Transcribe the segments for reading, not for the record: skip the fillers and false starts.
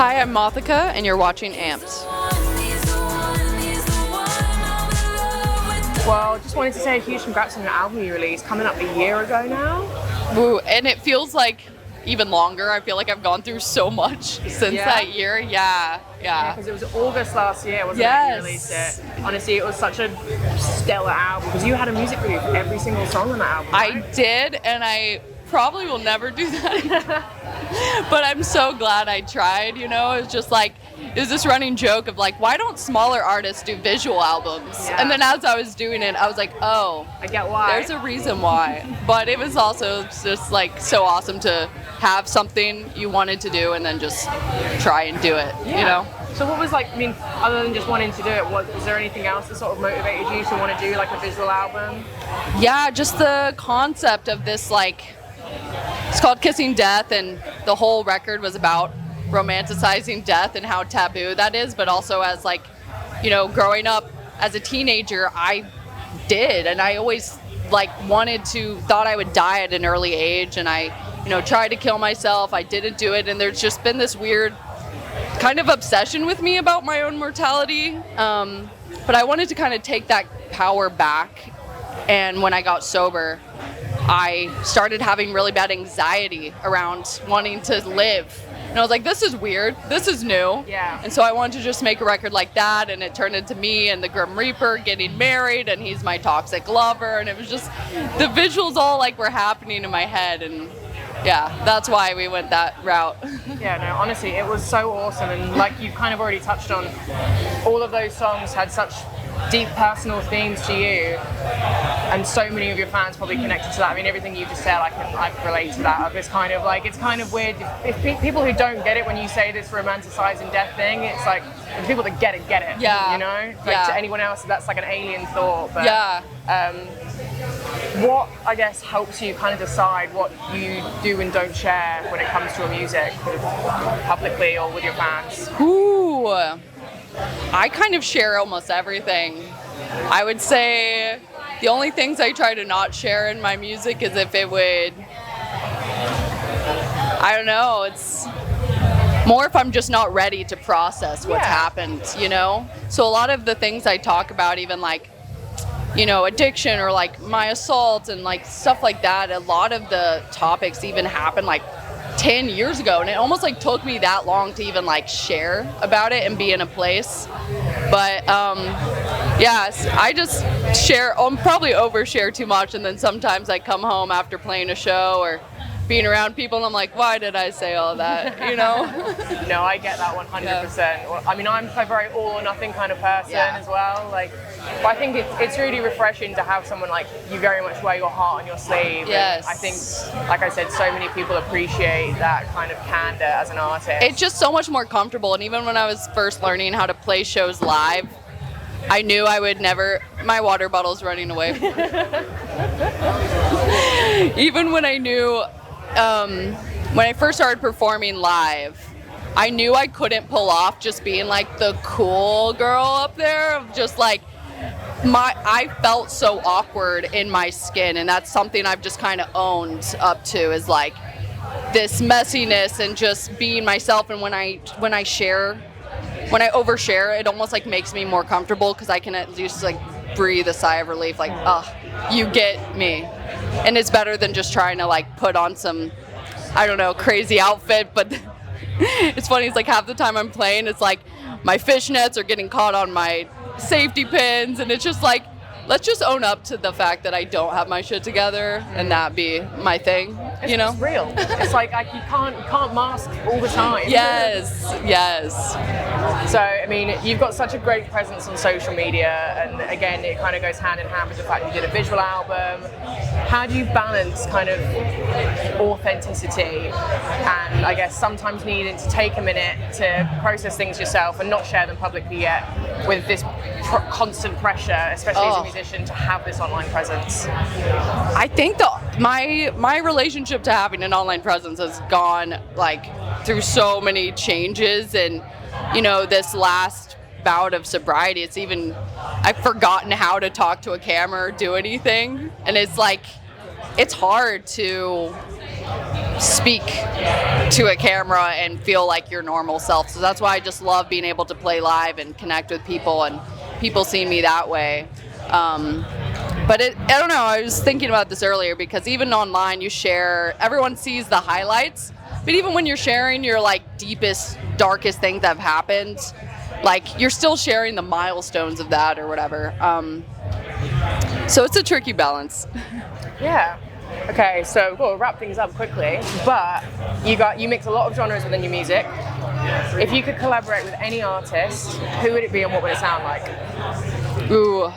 Hi, I'm Mothica, and you're watching Amps. Well, just wanted to say a huge congrats on your album you released, coming up a year ago now. Woo, and it feels like even longer. I feel like I've gone through so much since that year. Yeah. Because it was August last year, wasn't it? You released it. Honestly, it was such a stellar album because you had a music video for every single song on that album. Right? I did, and I probably will never do that. But I'm so glad I tried, It's just like, it was this running joke of like, why don't smaller artists do visual albums? Yeah. And then as I was doing it, I was like, oh, I get why. There's a reason why. But it was also just like so awesome to have something you wanted to do and then just try and do it, So what was other than just wanting to do it, was there anything else that sort of motivated you to want to do like a visual album? Yeah, just the concept of this, it's called Kissing Death, and the whole record was about romanticizing death and how taboo that is, but also as growing up as a teenager, I did, and I always thought I would die at an early age, and I tried to kill myself. I didn't do it, and there's just been this weird kind of obsession with me about my own mortality, but I wanted to kind of take that power back. And when I got sober, I started having really bad anxiety around wanting to live. And I was like, this is weird. This is new. Yeah. And so I wanted to just make a record like that, and it turned into me and the Grim Reaper getting married, and he's my toxic lover, and it was just, the visuals all were happening in my head, and yeah, that's why we went that route. Yeah, no, honestly, it was so awesome, and you kind of already touched on, all of those songs had such deep personal themes to you, and so many of your fans probably connected to that. I mean, everything you just said, I relate to that. It's kind of weird if people who don't get it when you say this romanticizing death thing. It's like the people that get it. Yeah. To anyone else, that's like an alien thought. But yeah. What I guess helps you kind of decide what you do and don't share when it comes to your music, publicly or with your fans? Ooh. I kind of share almost everything. I would say the only things I try to not share in my music is if it would, I don't know, it's more if I'm just not ready to process what's happened, So a lot of the things I talk about, even addiction or my assault and stuff like that, a lot of the topics even happened 10 years ago, and it almost took me that long to even share about it and be in a place. But yes, I just share, probably overshare too much, and then sometimes I come home after playing a show or being around people and I'm like, why did I say all that, No, I get that 100%. Yeah. I mean, I'm a very all or nothing kind of person as well. But I think it's really refreshing to have someone like you very much wear your heart on your sleeve. Yes. And I think, like I said, so many people appreciate that kind of candor as an artist. It's just so much more comfortable. And even when I was first learning how to play shows live, I knew I would never, my water bottle's running away. Even when I knew, when I first started performing live, I knew I couldn't pull off just being the cool girl up there, of just I felt so awkward in my skin, and that's something I've just kind of owned up to, is this messiness and just being myself. And when I overshare, it almost makes me more comfortable, because I can at least breathe a sigh of relief, you get me. And it's better than just trying to put on some, I don't know, crazy outfit. But it's funny, it's half the time I'm playing, it's my fishnets are getting caught on my safety pins, and it's just let's just own up to the fact that I don't have my shit together, and that be my thing, It's real. It's you can't mask all the time. Yes. So, I mean, you've got such a great presence on social media, and again, it kind of goes hand in hand with the fact you did a visual album. How do you balance kind of authenticity and, I guess, sometimes needing to take a minute to process things yourself and not share them publicly yet, with this constant pressure, especially as a musician, to have this online presence? I think my relationship to having an online presence has gone through so many changes, and this last bout of sobriety, it's even, I've forgotten how to talk to a camera or do anything, and it's hard to speak to a camera and feel like your normal self. So that's why I just love being able to play live and connect with people and people seeing me that way. But I don't know, I was thinking about this earlier because even online you share, everyone sees the highlights, but even when you're sharing your like deepest, darkest things that have happened, like you're still sharing the milestones of that or whatever. So it's a tricky balance. Yeah. Okay, so we'll wrap things up quickly, but you mix a lot of genres within your music. If you could collaborate with any artist, who would it be and what would it sound like? Ooh.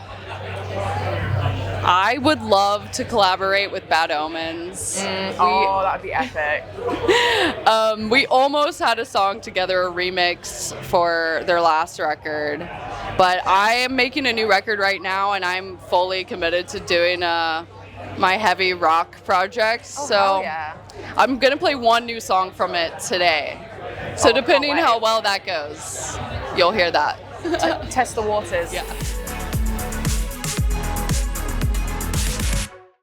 I would love to collaborate with Bad Omens. That'd be epic. We almost had a song together, a remix for their last record, but I am making a new record right now and I'm fully committed to doing my heavy rock project. So yeah. I'm gonna play one new song from it today. So depending how well that goes, you'll hear that. Test the waters. Yeah.